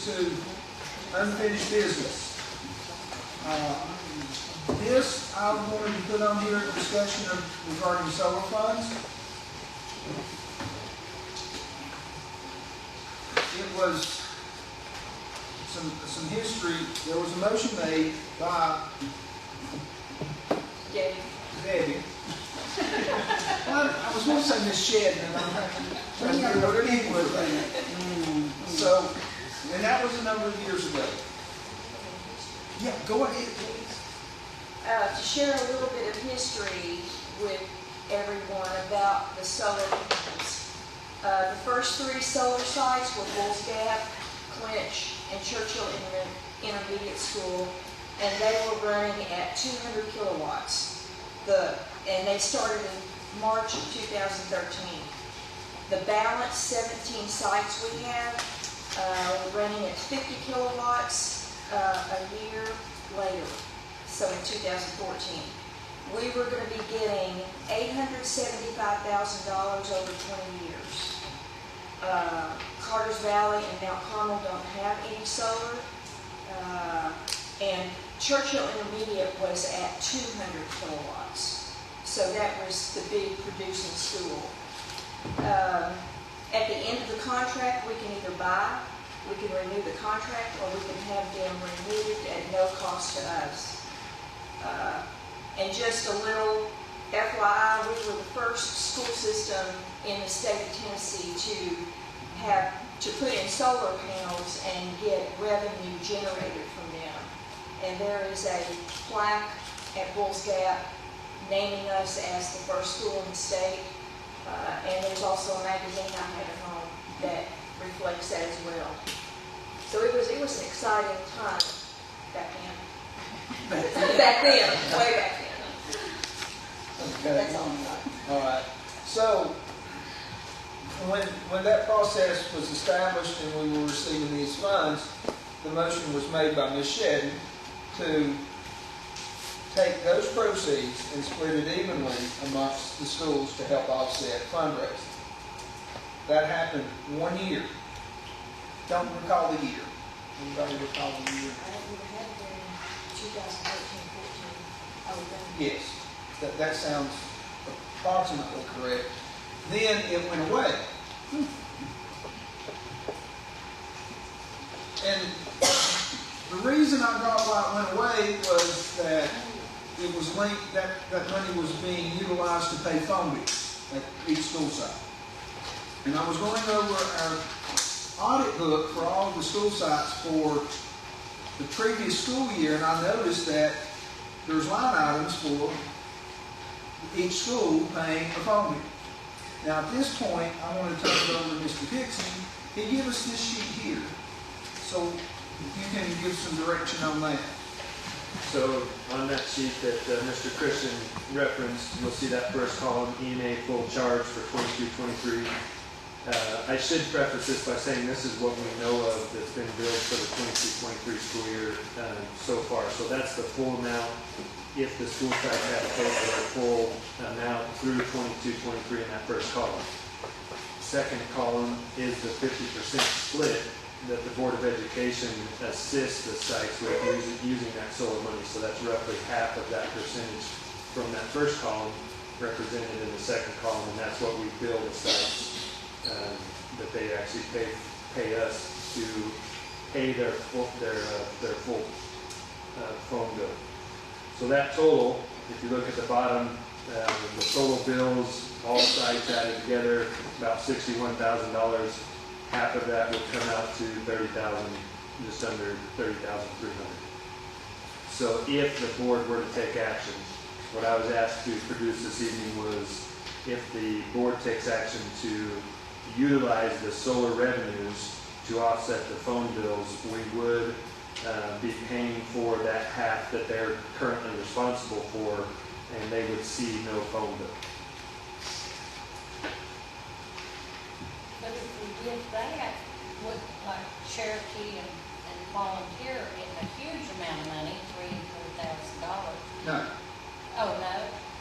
to unfinished business. This I wanted to put on here a discussion regarding solar funds. It was some history. There was a motion made by Debbie. Well, I was going to say Miss Shedden, and I'm trying to remember what it was. So, and that was a number of years ago. Yeah, go ahead, please. To share a little bit of history with everyone about the solar panels. The first three solar sites were Bulls Gap, Clinch, and Churchill Intermediate School, and they were running at 200 kilowatts. And they started in March of 2013. The balance 17 sites we have were running at 50 kilowatts a year later, so in 2014. We were going to be getting $875,000 over 20 years. Carter's Valley and Mount Carmel don't have any solar, and Churchill Intermediate was at 200 kilowatts. So that was the big producing school. At the end of the contract, we can either buy, we can renew the contract, or we can have them removed at no cost to us. And just a little FYI, we were the first school system in the state of Tennessee to put in solar panels and get revenue generated from them. And there is a plaque at Bulls Gap naming us as the first school in the state. And there's also a magazine I have at home that reflects that as well. So it was an exciting time back then. Back then, way back then. Okay. That's all I got. All right. So when that process was established and we were receiving these funds, the motion was made by Ms. Shedden to take those proceeds and split it evenly amongst the schools to help offset fundraising. That happened 1 year. Don't recall the year. Anybody recall the year? I think we had it in 2013, 14. Oh, Yes. That sounds approximately correct. Then it went away. And the reason I got why it went away was that it was linked, that money was being utilized to pay phone bills at each school site. And I was going over our audit book for all of the school sites for the previous school year, and I noticed that there's line items for each school paying a phone bill. Now at this point, I want to turn it over to Mr. Dixon. He gave us this sheet here, so you can give some direction on that. So on that sheet that Mr. Christian referenced, you'll see that first column, E&A full charge for 22-23. I should preface this by saying this is what we know of that's been billed for the 22-23 school year so far. So that's the full amount if the school site had to pay for their full amount through 22-23 in that first column. Second column is the 50% split that the Board of Education assists the sites with using that solar money. So that's roughly half of that percentage from that first column represented in the second column, and that's what we bill the sites that they actually pay us to pay their full phone bill. So that total, if you look at the bottom, the total bills, all sites added together, about $61,000. Half of that would come out to $30,000, just under $30,300. So if the board were to take action, what I was asked to produce this evening was if the board takes action to utilize the solar revenues to offset the phone bills, we would be paying for that half that they're currently responsible for, and they would see no phone bill. But if we did that, would like Cherokee and volunteer in a huge amount of money, $3,000 and $4,000. No. Oh, no?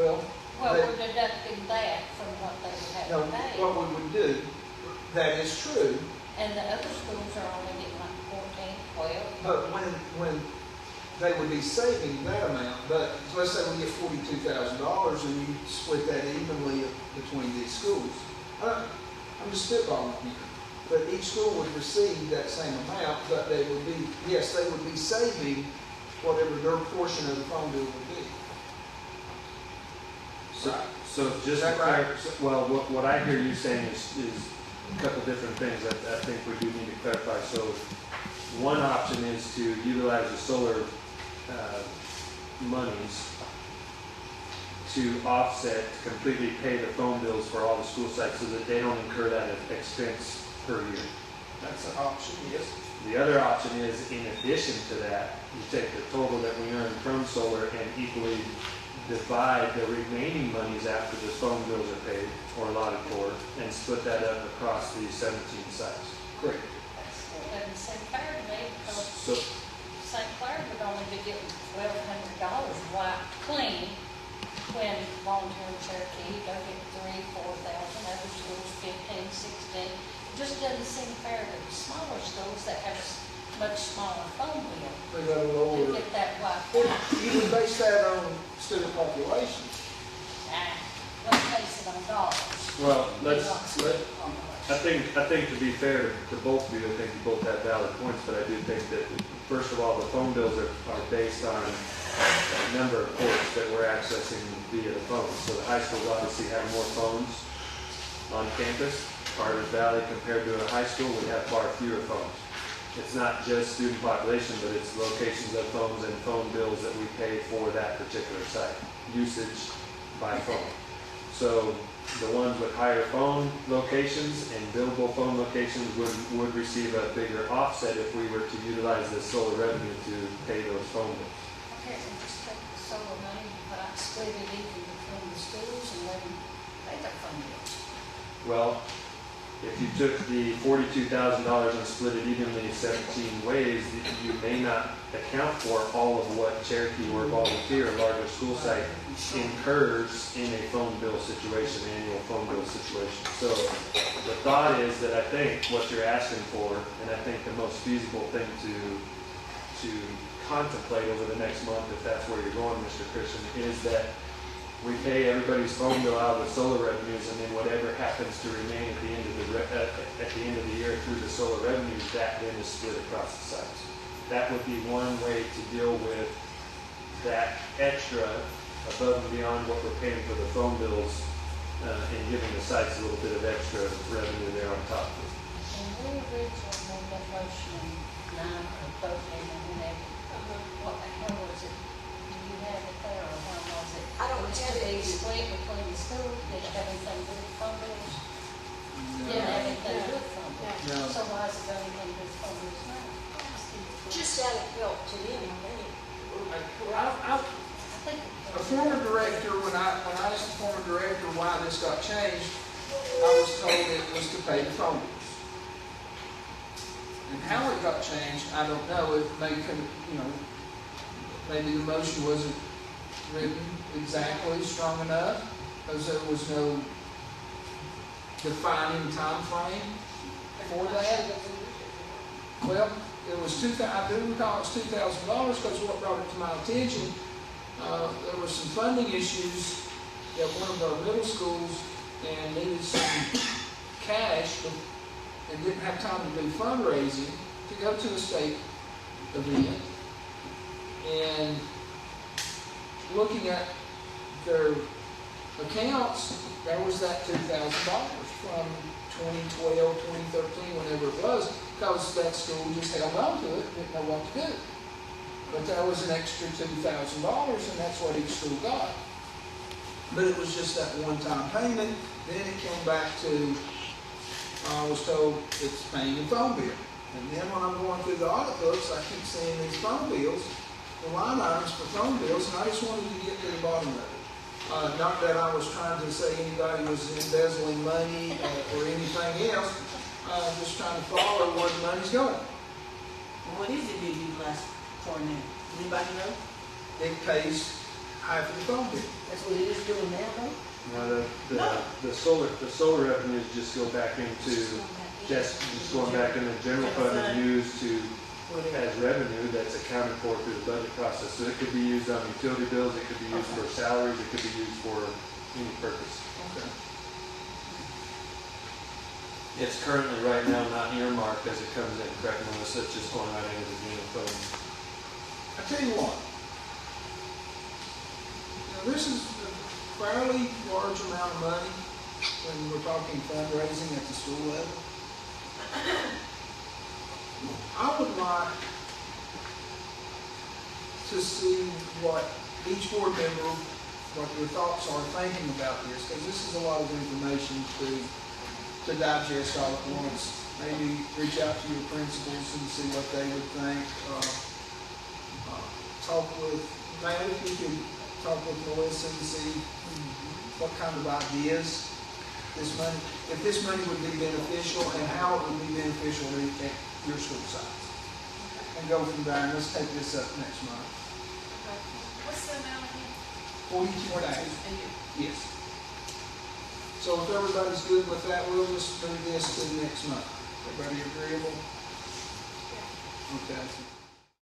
Well, We're deducting that from what they would have no, to pay. what we would do, that is true. And the other schools are only getting like but when they would be saving that amount, but let's say we get $42,000 and you split that evenly between these schools. I'm just spitballing here. But each school would receive that same amount, but they would be, yes, they would be saving whatever their portion of the phone bill would be. Right. So just Is that right? well, what I hear you saying is a couple different things that I think we do need to clarify. So one option is to utilize the solar monies to offset, to completely pay the phone bills for all the school sites so that they don't incur that expense per year. That's an option, yes. The other option is, in addition to that, you take the total that we earn from solar and equally divide the remaining monies after the phone bills are paid or allotted for, and split that up across the 17 sites. Great. That still doesn't seem fair to me, because So, St. Clair would only be getting $1,200 wiped clean, when volunteer in Cherokee, they're getting 3,000, 4,000, other schools 15, 16. It just doesn't seem fair to the smaller schools that have a much smaller phone bill They got a to lower. get that wiped Well, out. you would base that on student population. Let's base it on dollars. well, Let- I think to be fair to both of you, I think you both have valid points, but I do think that, first of all, the phone bills are based on a number of ports that we're accessing via the phone. So the high schools obviously have more phones on campus. Carter Valley, compared to a high school, would have far fewer phones. It's not just student population, but it's locations of phones and phone bills that we pay for that particular site, usage by phone. So the ones with higher phone locations and billable phone locations would receive a bigger offset if we were to utilize the solar revenue to pay those phone bills. Okay, so just take the solar money, but split it even between the schools and let them pay their phone bills. Well, if you took the $42,000 and split it evenly 17 ways, you may not account for all of what Cherokee or Volunteer, a larger school site, incurs in a phone bill situation, annual phone bill situation. So the thought is that I think what you're asking for, and I think the most feasible thing to contemplate over the next month, if that's where you're going, Mr. Christian, is that we pay everybody's phone bill out of the solar revenues, and then whatever happens to remain at the end of the year through the solar revenues, that then is split across the sites. That would be one way to deal with that extra above and beyond what we're paying for the phone bills, and giving the sites a little bit of extra revenue there on top of it. And we originally made that motion in 9 or 13, and whenever, what the hell was it? Do you have it there, or how was it? I don't Was have to it. be split between the schools, did it have anything to do with phone bills? Didn't have anything to do with phone bills. No. So why is it got anything to do with phone bills now? Just out of help to them, I think. I I think A former director, when I asked the former director why this got changed, I was told it was to pay the phone bills. And how it got changed, I don't know. It may, maybe the motion wasn't written exactly strong enough, because there was no defining time frame for that. Well, it was I do recall it was $2,000, because what brought it to my attention, there were some funding issues at one of our middle schools and needed some cash and didn't have time to do fundraising to go to a state event. And looking at their accounts, there was that $2,000 from 2012, 2013, whenever it was, because that school just held on to it, didn't know what to do. But there was an extra $2,000, and that's what each school got. But it was just that one-time payment. Then it came back to, I was told it's paying the phone bill. And then when I'm going through the audit books, I keep seeing these phone bills, the line items for phone bills, and I just wanted to get to the bottom of it. Not that I was trying to say anybody was embezzling money or anything else. Just trying to follow where the money's going. What is it being utilized for now? Anybody know? It pays half of the phone bill. That's what it is doing now, though? The solar revenues just go back into, just going back in the general fund and used to, as revenue, accounted for through the budget process. So it could be used on utility bills, it could be used for salaries, it could be used for any purpose. Okay. It's currently right now not earmarked as it comes in, correct, Melissa? It's just going right into the general fund. I tell you what. Now, this is a fairly large amount of money when we're talking fundraising at the school level. I would like to see what each board member, what your thoughts are thinking about this, because this is a lot of information to digest all at once. Maybe reach out to your principals and see what they would think. Talk with, maybe if you could talk with Melissa and see what kind of ideas this money, if this money would be beneficial and how it would be beneficial at your school sites. And go from there, and let's take this up next month. What's the amount again? 42,000. A year. Yes. So if everybody's good with that, we'll just move this to next month. Everybody agreeable? Okay.